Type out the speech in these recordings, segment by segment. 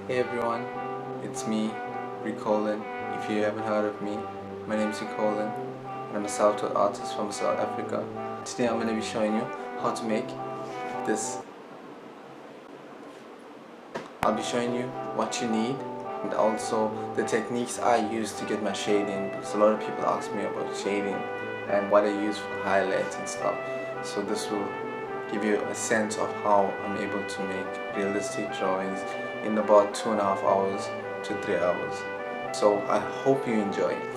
Hey everyone, it's me, Ricolin. If you haven't heard of me, my name is Ricolin and I'm a self-taught artist from South Africa. Today I'm going to be showing you how to make this. I'll be showing you what you need and also the techniques I use to get my shading, because a lot of people ask me about shading and what I use for highlights and stuff. So this will give you a sense of how I'm able to make realistic drawings in about 2.5 hours to 3 hours. So I hope you enjoy it.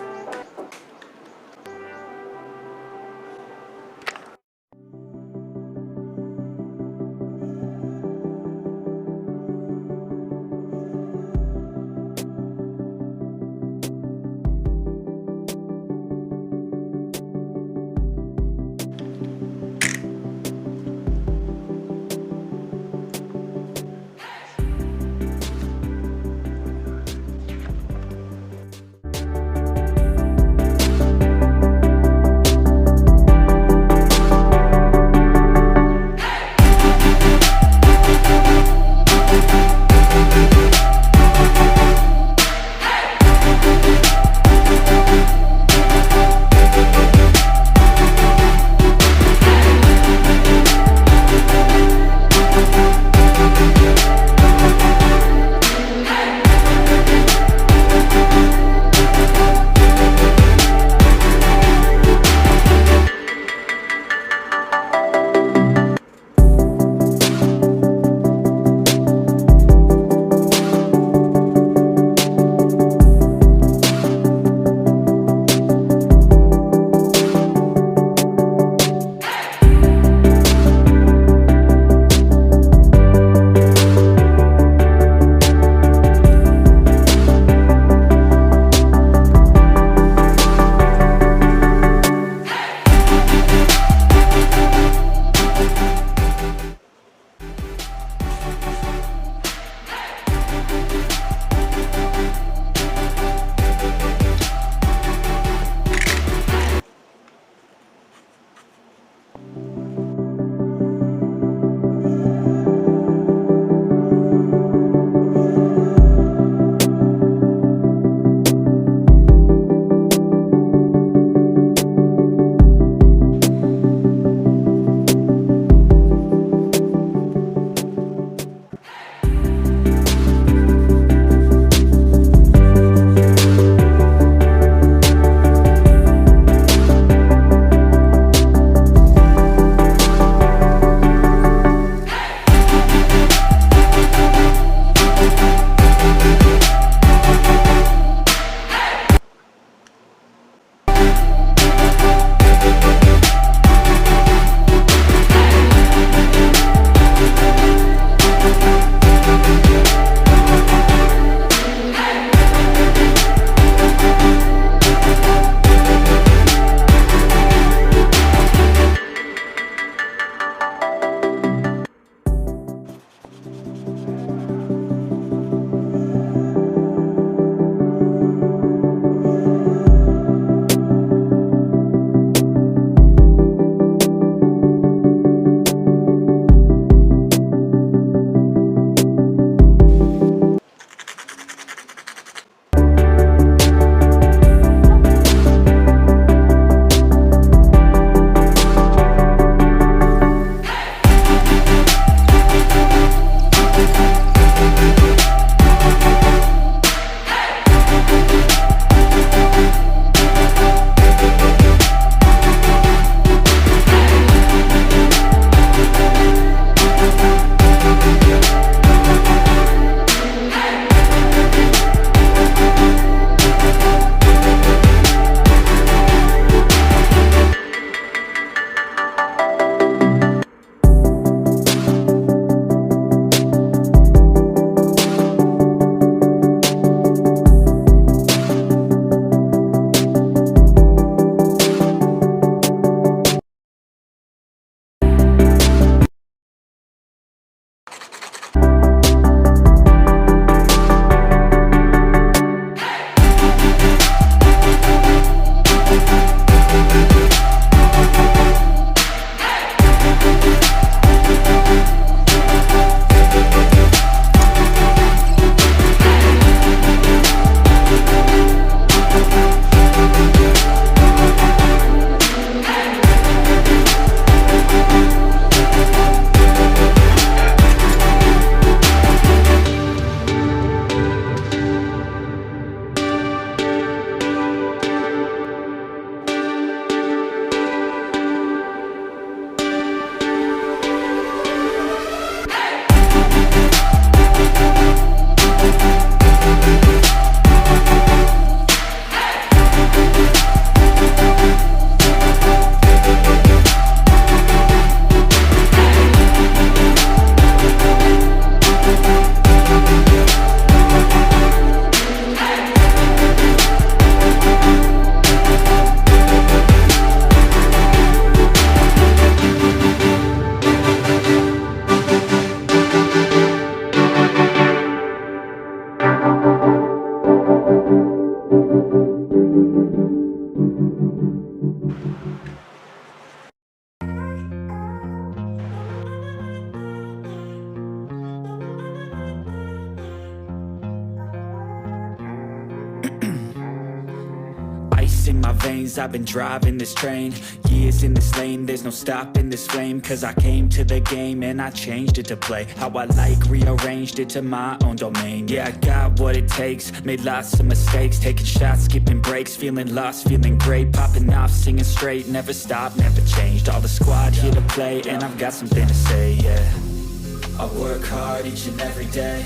in my veins, I've been driving this train. Years in this lane, there's no stopping this flame. Cause I came to the game and I changed it to play how I like, rearranged it to my own domain. Yeah, I got what it takes, made lots of mistakes, taking shots, skipping breaks, feeling lost, feeling great, popping off, singing straight, never stopped, never changed. All the squad here to play, and I've got something to say, yeah. I work hard each and every day,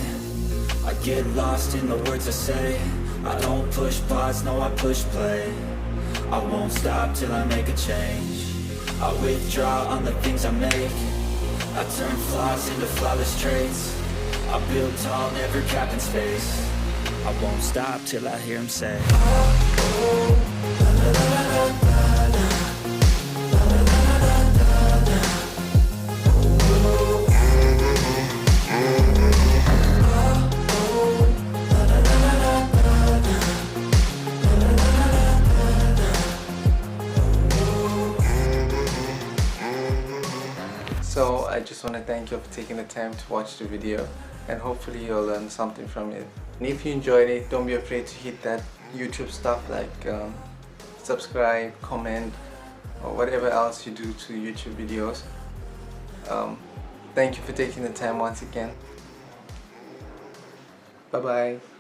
I get lost in the words I say. I don't push pause, no I push play. I won't stop till I make a change. I withdraw on the things I make. I turn flaws into flawless traits. I build tall, never capping space. I won't stop till I hear him say, oh, oh, la, la, la, la, la, la. So I just want to thank you for taking the time to watch the video, and hopefully you'll learn something from it. And if you enjoyed it, don't be afraid to hit that YouTube stuff like subscribe, comment, or whatever else you do to YouTube videos. Thank you for taking the time once again. Bye bye.